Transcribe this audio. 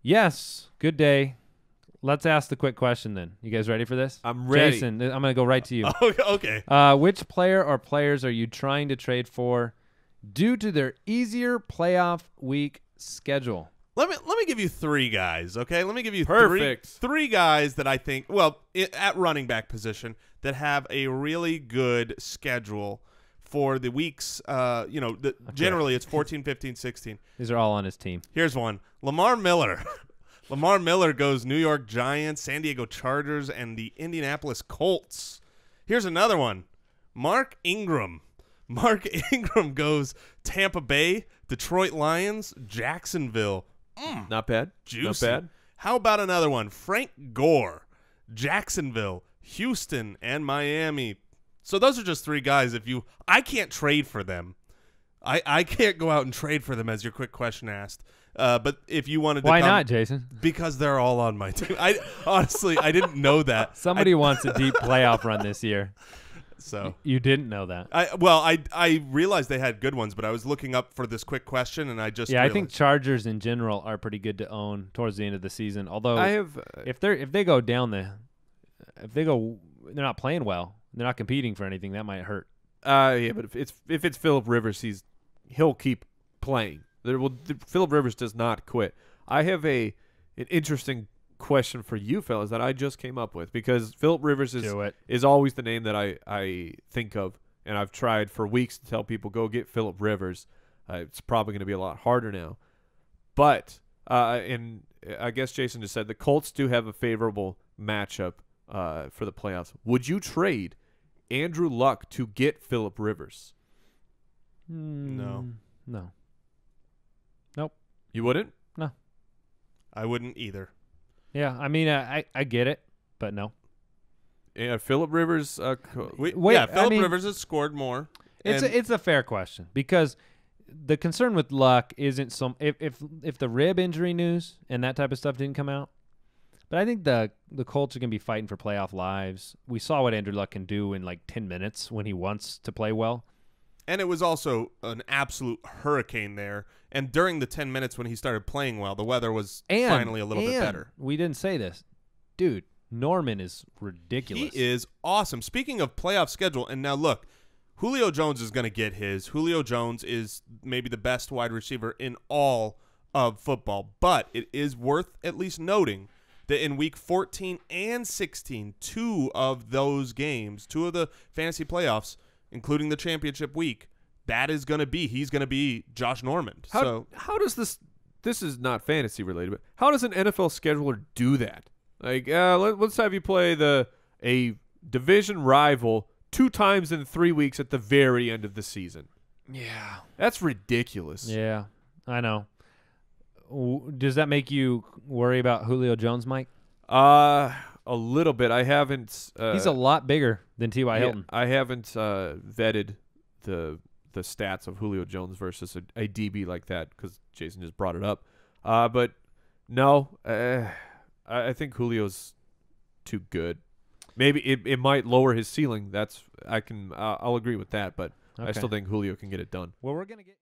Yes. Good day. Let's ask the quick question then. You guys ready for this? I'm ready. Jason, I'm going to go right to you. Okay. Which player or players are you trying to trade for due to their easier playoff week schedule? Let me give you three guys, okay? Let me give you Perfect. three guys that I think, at running back position that have a really good schedule for the weeks. Generally it's 14, 15, 16. These are all on his team. Here's one. Lamar Miller. Lamar Miller goes New York Giants, San Diego Chargers, and the Indianapolis Colts. Here's another one. Mark Ingram. Mark Ingram goes Tampa Bay, Detroit Lions, Jacksonville. Not bad. Juicy. Not bad. How about another one? Frank Gore, Jacksonville, Houston, and Miami. So those are just three guys. I can't trade for them. I can't go out and trade for them, as your quick question asked. But if you wanted to Why not, Jason? Because they're all on my team. Honestly, I didn't know that. Somebody wants a deep playoff run this year. So you didn't know that. I realized they had good ones, but I was looking up for this quick question, and I just realized. I think Chargers in general are pretty good to own towards the end of the season. Although if they go down they're not playing well, they're not competing for anything, that might hurt. Yeah, but if it's Phillip Rivers, he'll keep playing. Phillip Rivers does not quit. I have an interesting question for you fellas that I just came up with, because Phillip Rivers is always the name that I think of, and I've tried for weeks to tell people go get Phillip Rivers. It's probably going to be a lot harder now, but and I guess Jason just said the Colts do have a favorable matchup for the playoffs. Would you trade Andrew Luck to get Phillip Rivers? No. Nope. You wouldn't? No. I wouldn't either. Yeah, I mean, I get it, but no. Yeah, Phillip Rivers. Phillip Rivers has scored more. It's a fair question, because the concern with Luck isn't if the rib injury news and that type of stuff didn't come out. But I think the Colts are going to be fighting for playoff lives. We saw what Andrew Luck can do in like 10 minutes when he wants to play well. And it was also an absolute hurricane there. And during the 10 minutes when he started playing well, the weather was finally a little bit better. We didn't say this. Dude, Norman is ridiculous. He is awesome. Speaking of playoff schedule, and now look, Julio Jones is going to get his. Julio Jones is maybe the best wide receiver in all of football. But it is worth at least noting that in week 14 and 16, two of those games, two of the fantasy playoffs, including the championship week, he's going to be Josh Norman. How does this is not fantasy related, but how does an NFL scheduler do that? Like, let's have you play a division rival 2 times in 3 weeks at the very end of the season. Yeah. That's ridiculous. Yeah, I know. Does that make you worry about Julio Jones, Mike? A little bit. I haven't. He's a lot bigger than T.Y. Hilton. I haven't vetted the stats of Julio Jones versus a DB like that, because Jason just brought it up. But no, I think Julio's too good. Maybe it might lower his ceiling. I'll agree with that, but I still think Julio can get it done. Well, we're gonna get.